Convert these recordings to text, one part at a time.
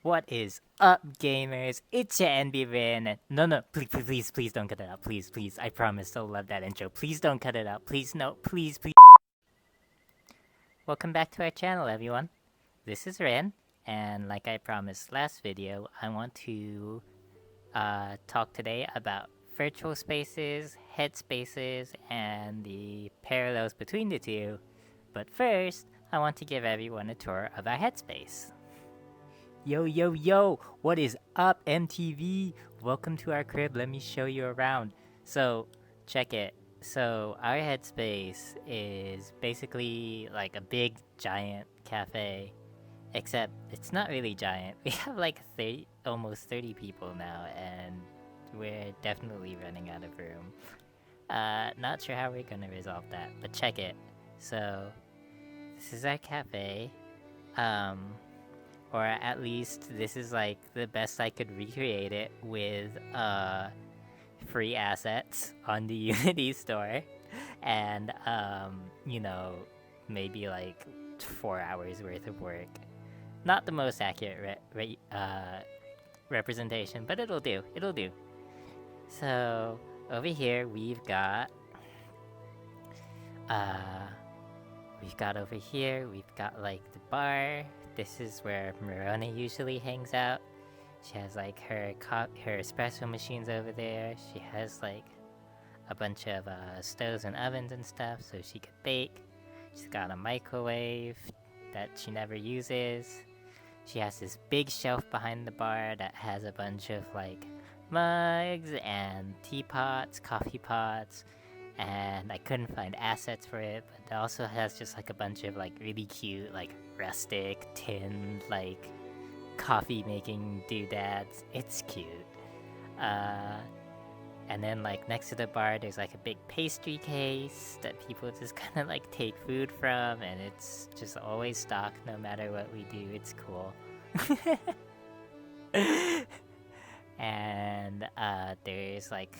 What is up, gamers? It's your NB Rin. No, please don't cut it out. Please. I promise I'll love that intro. Please don't cut it out. Please, no, please. Welcome back to our channel, everyone. This is Rin, and like I promised last video, I want to talk today about virtual spaces, headspaces, and the parallels between the two. But first, I want to give everyone a tour of our headspace. Yo, what is up, MTV? Welcome to our crib, let me show you around. So, check it. So, our headspace is basically like a big, giant cafe. Except, it's not really giant. We have like almost 30 people now, and we're definitely running out of room. Not sure how we're gonna resolve that, but check it. So, this is our cafe. Or at least this is like the best I could recreate it with free assets on the Unity store, and maybe like 4 hours worth of work. Not the most accurate representation, but it'll do. So over here we've got like the bar. This is where Morona usually hangs out. She has like her espresso machines over there. She has like a bunch of stoves and ovens and stuff so she could bake. She's got a microwave that she never uses. She has this big shelf behind the bar that has a bunch of like mugs and teapots, coffee pots, and I couldn't find assets for it, but it also has just like a bunch of like really cute like rustic tin like coffee making doodads. It's cute. And then like next to the bar there's like a big pastry case that people just kind of like take food from, and it's just always stocked no matter what we do. It's cool. And there's like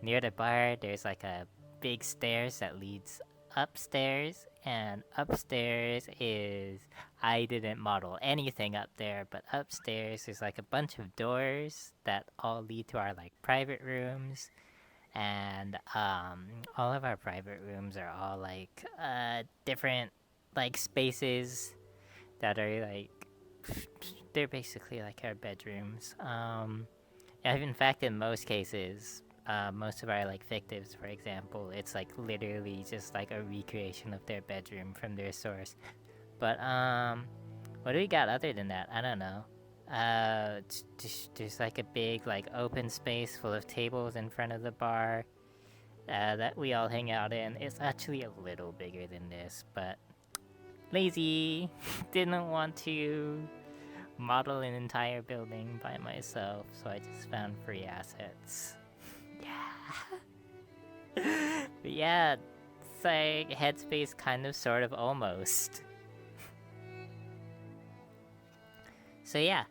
near the bar there's like a big stairs that leads upstairs, and upstairs is, I didn't model anything up there, but upstairs there's like a bunch of doors that all lead to our like private rooms, and all of our private rooms are all like different like spaces that are like they're basically like our bedrooms. In fact, in most cases, most of our like fictives, for example, it's like literally just like a recreation of their bedroom from their source. But what do we got other than that? I don't know. There's like a big like open space full of tables in front of the bar that we all hang out in. It's actually a little bigger than this, but lazy. Didn't want to model an entire building by myself, so I just found free assets. But yeah, it's like Headspace kind of, sort of, almost. So yeah,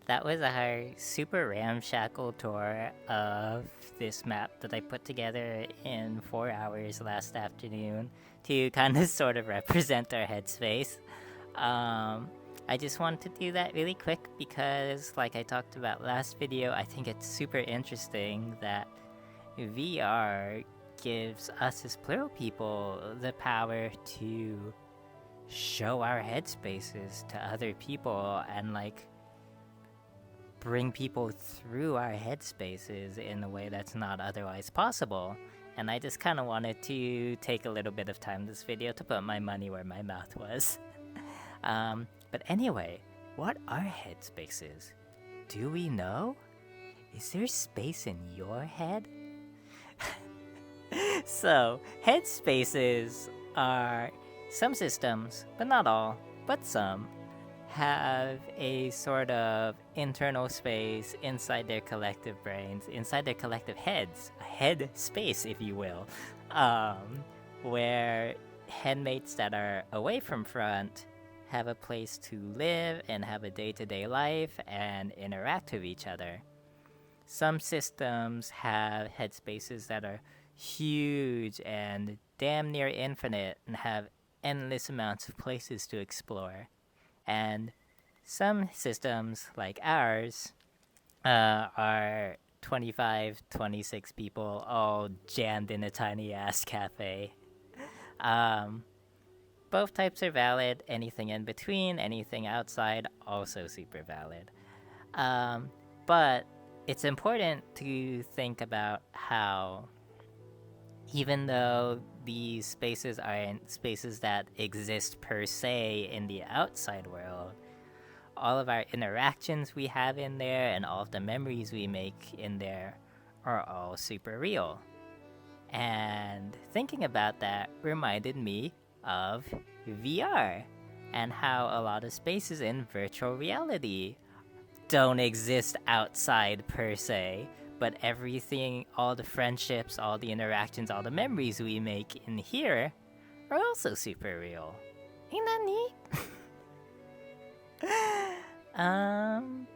that was our super ramshackle tour of this map that I put together in 4 hours last afternoon to kind of sort of represent our headspace. I just wanted to do that really quick because, like I talked about last video, I think it's super interesting that VR gives us as plural people the power to show our headspaces to other people and like bring people through our headspaces in a way that's not otherwise possible. And I just kind of wanted to take a little bit of time this video to put my money where my mouth was. But anyway, what are headspaces? Do we know? Is there space in your head? So, headspaces are some systems, but not all, but some, have a sort of internal space inside their collective brains, inside their collective heads, a head space, if you will, where headmates that are away from front have a place to live and have a day-to-day life and interact with each other. Some systems have headspaces that are huge and damn near infinite and have endless amounts of places to explore. And some systems, like ours, are 25, 26 people all jammed in a tiny ass cafe. Um, both types are valid. Anything in between, anything outside, also super valid. Um, but it's important to think about how, even though these spaces aren't spaces that exist per se in the outside world, all of our interactions we have in there and all of the memories we make in there are all super real. And thinking about that reminded me of VR and how a lot of spaces in virtual reality don't exist outside per se, but everything, all the friendships, all the interactions, all the memories we make in here are also super real. Ain't that neat?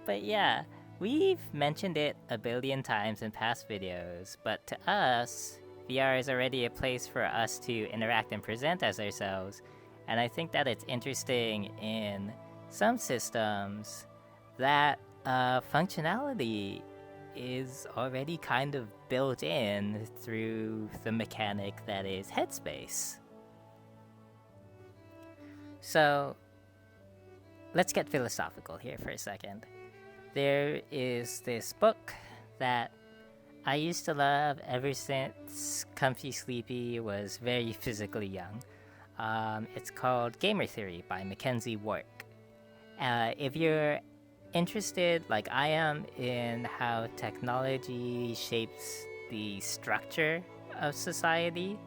But yeah, we've mentioned it a billion times in past videos, but to us, VR is already a place for us to interact and present as ourselves, and I think that it's interesting in some systems that functionality is already kind of built in through the mechanic that is Headspace. So, let's get philosophical here for a second. There is this book that I used to love ever since Comfy Sleepy was very physically young. It's called Gamer Theory by Mackenzie Wark. If you're interested, like I am, in how technology shapes the structure of society,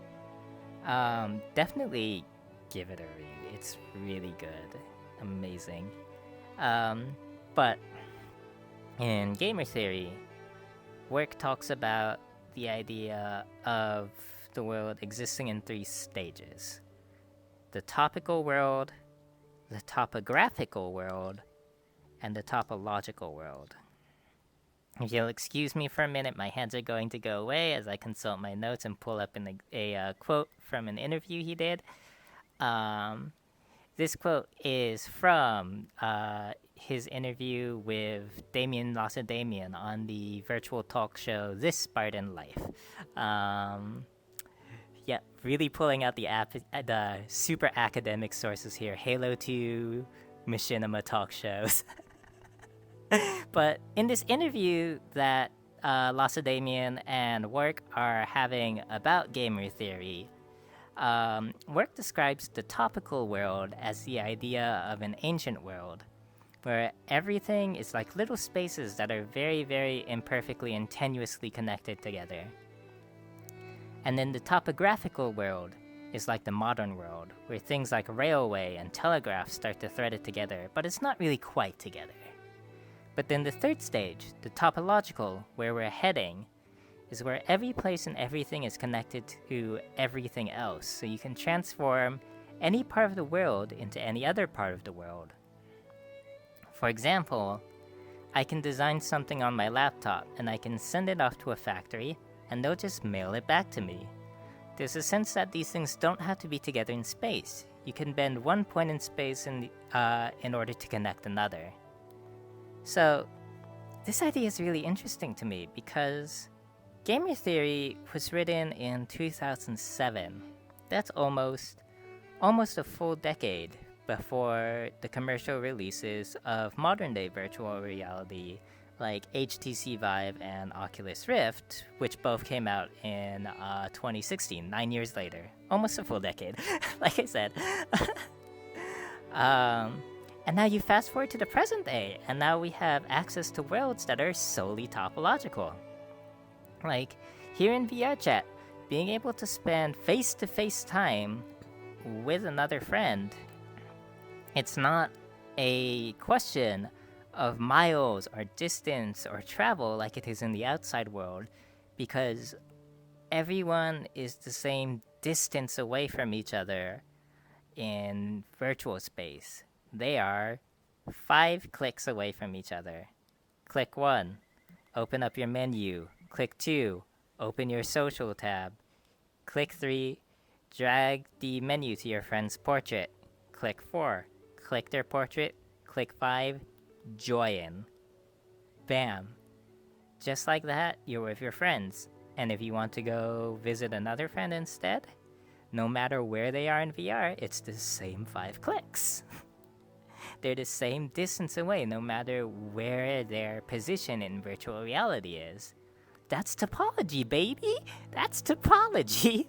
definitely give it a read. It's really good. Amazing. But in Gamer Theory, Work talks about the idea of the world existing in 3 stages: the topical world, the topographical world, and the topological world. If you'll excuse me for a minute, my hands are going to go away as I consult my notes and pull up a quote from an interview he did. This quote is from his interview with Damien Lacedaemon on the virtual talk show This Spartan Life. Yeah, really pulling out the super academic sources here. Halo 2, Machinima talk shows. But in this interview that Lacedaemon and Work are having about gamer theory, Work describes the topical world as the idea of an ancient world, where everything is like little spaces that are very, very imperfectly and tenuously connected together. And then the topographical world is like the modern world, where things like railway and telegraph start to thread it together, but it's not really quite together. But then the third stage, the topological, where we're heading, is where every place and everything is connected to everything else, so you can transform any part of the world into any other part of the world. For example, I can design something on my laptop and I can send it off to a factory and they'll just mail it back to me. There's a sense that these things don't have to be together in space. You can bend one point in space in order to connect another. So, this idea is really interesting to me because Gamer Theory was written in 2007. That's almost a full decade before the commercial releases of modern-day virtual reality like HTC Vive and Oculus Rift, which both came out in 2016, 9 years later. Almost a full decade, like I said. And now you fast forward to the present day, and now we have access to worlds that are solely topological. Like, here in VR chat, being able to spend face-to-face time with another friend, it's not a question of miles or distance or travel like it is in the outside world, because everyone is the same distance away from each other in virtual space. They are 5 clicks away from each other. Click 1, open up your menu. Click 2, open your social tab. Click 3, drag the menu to your friend's portrait. Click 4, click their portrait. click 5, join. Bam. Just like that, you're with your friends. And if you want to go visit another friend instead, no matter where they are in VR, it's the same 5 clicks. They're the same distance away, no matter where their position in virtual reality is. That's topology, baby! That's topology!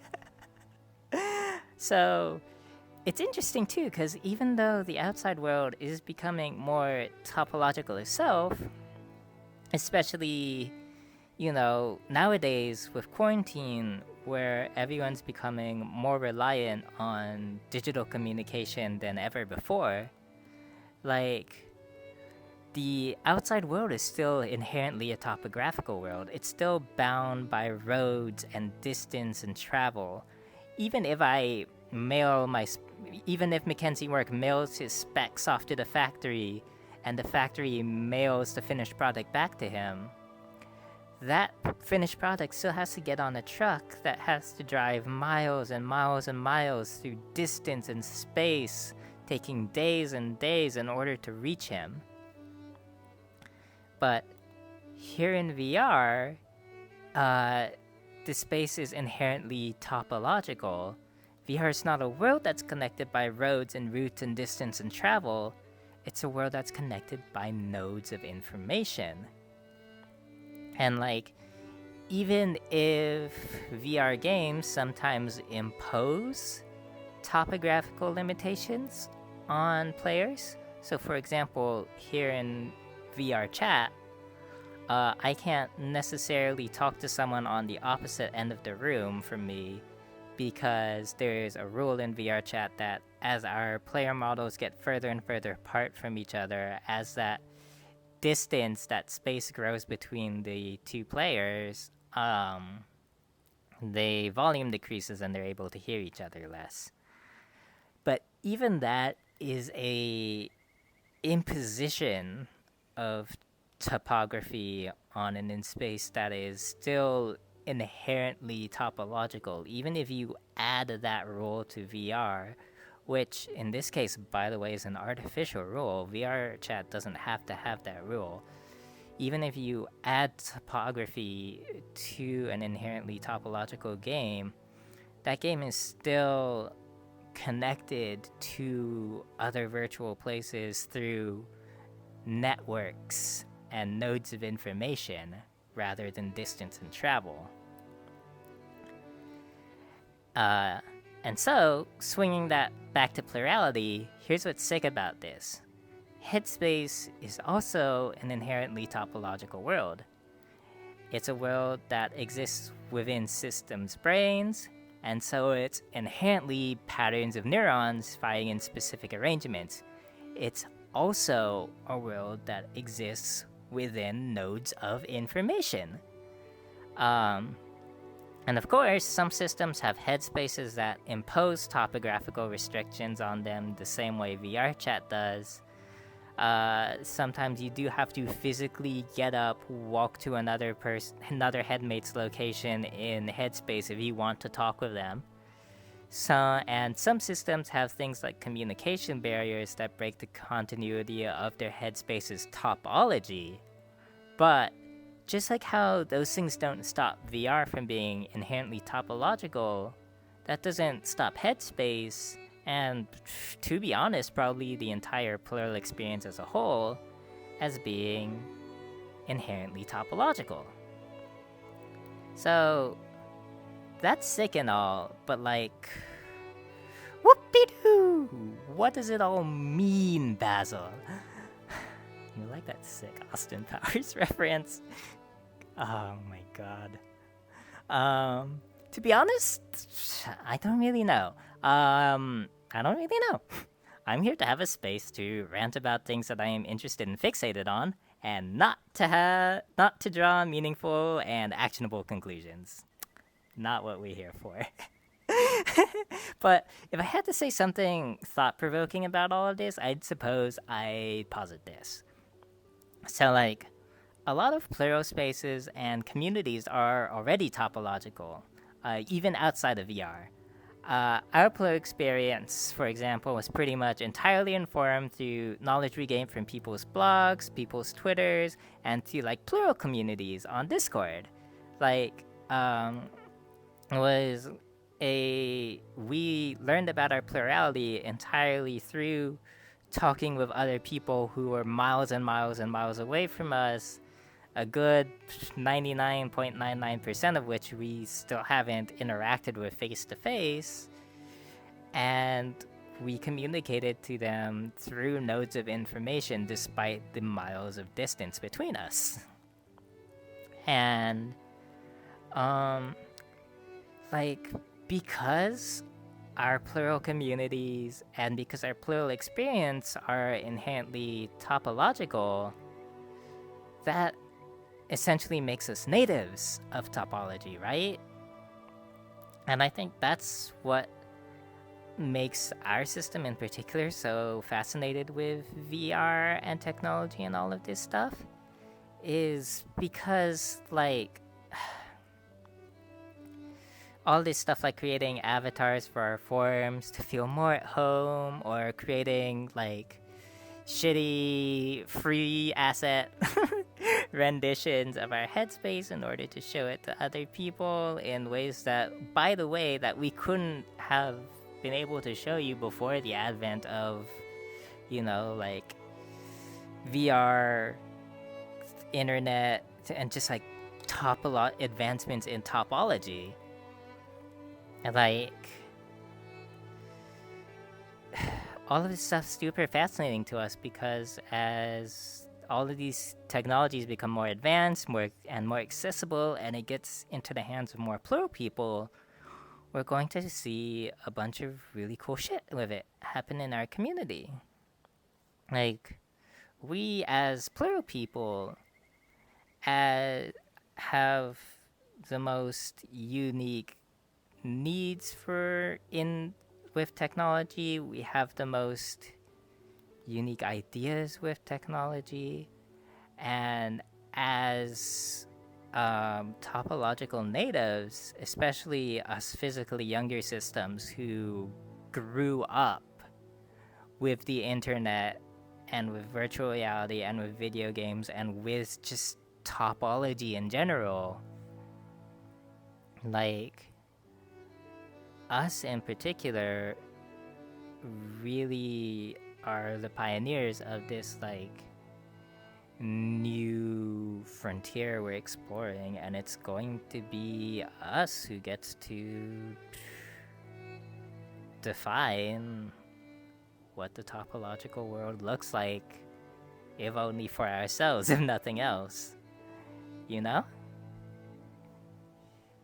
So, it's interesting too, because even though the outside world is becoming more topological itself, especially, nowadays with quarantine, where everyone's becoming more reliant on digital communication than ever before, the outside world is still inherently a topographical world. It's still bound by roads and distance and travel. Even if Mackenzie Work mails his specs off to the factory, and the factory mails the finished product back to him, that finished product still has to get on a truck that has to drive miles and miles and miles through distance and space, taking days and days in order to reach him. But here in VR, the space is inherently topological. VR is not a world that's connected by roads and routes and distance and travel. It's a world that's connected by nodes of information. And even if VR games sometimes impose topographical limitations on players, so for example, here in VR chat, I can't necessarily talk to someone on the opposite end of the room from me, because there's a rule in VR chat that as our player models get further and further apart from each other, as that distance, that space grows between the two players, the volume decreases and they're able to hear each other less. But even that is a imposition of topography on an in-space that is still inherently topological, even if you add that rule to VR, which in this case, by the way, is an artificial rule. VR chat doesn't have to have that rule. Even if you add topography to an inherently topological game, that game is still connected to other virtual places through networks and nodes of information rather than distance and travel. And so, swinging that back to plurality, here's what's sick about this. Headspace is also an inherently topological world. It's a world that exists within systems' brains, and so it's inherently patterns of neurons firing in specific arrangements. It's also a world that exists within nodes of information. And of course, some systems have headspaces that impose topographical restrictions on them the same way VR chat does. Sometimes you do have to physically get up, walk to another headmate's location in Headspace if you want to talk with them. And some systems have things like communication barriers that break the continuity of their headspace's topology. But just like how those things don't stop VR from being inherently topological, that doesn't stop Headspace, and to be honest, probably the entire Plural experience as a whole, as being inherently topological. So, that's sick and all, but whoopie-doo! What does it all mean, Basil? You like that sick Austin Powers reference? Oh my god. To be honest, I don't really know. I'm here to have a space to rant about things that I am interested and fixated on, and not to draw meaningful and actionable conclusions. Not what we're here for. But if I had to say something thought-provoking about all of this, I'd suppose I'd posit this. So, a lot of plural spaces and communities are already topological, even outside of VR. Our play experience, for example, was pretty much entirely informed through knowledge we gained from people's blogs, people's Twitters, and through like plural communities on Discord. Like, was we learned about our plurality entirely through talking with other people who were miles and miles and miles away from us, a good 99.99% of which we still haven't interacted with face to face, and we communicated to them through nodes of information despite the miles of distance between us. And like, because our plural communities and because our plural experience are inherently topological, that essentially makes us natives of topology, right? And I think that's what makes our system in particular so fascinated with VR and technology and all of this stuff, is because, like, all this stuff like creating avatars for our forums to feel more at home, or creating like shitty free asset renditions of our Headspace in order to show it to other people in ways that, by the way, that we couldn't have been able to show you before the advent of, you know, like VR, internet, and just like advancements in topology. And like, all of this stuff's super fascinating to us because as all of these technologies become more advanced, more accessible, and it gets into the hands of more plural people, we're going to see a bunch of really cool shit with it happen in our community. Like, we as plural people have the most unique needs with technology. We have the most unique ideas with technology, and as topological natives, especially us physically younger systems who grew up with the internet and with virtual reality and with video games and with just topology in general, like, us in particular really are the pioneers of this like new frontier we're exploring, and it's going to be us who gets to define what the topological world looks like, if only for ourselves, if nothing else, you know?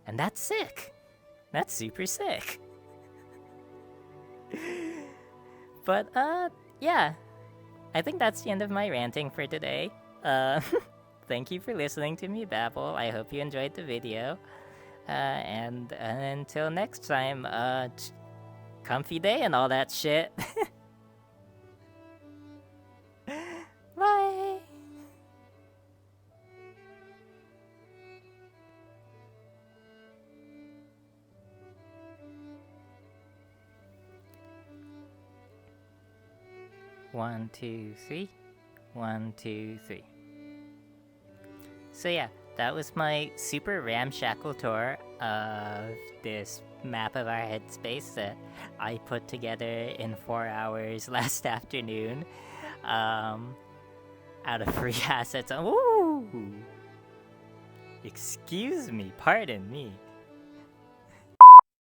And that's sick. That's super sick. But, yeah. I think that's the end of my ranting for today. Thank you for listening to me babble. I hope you enjoyed the video. And until next time, comfy day and all that shit. Bye! One, two, three. 1, 2, 3. So yeah, that was my super ramshackle tour of this map of our headspace that I put together in 4 hours last afternoon, out of free assets. Ooh! Excuse me, pardon me.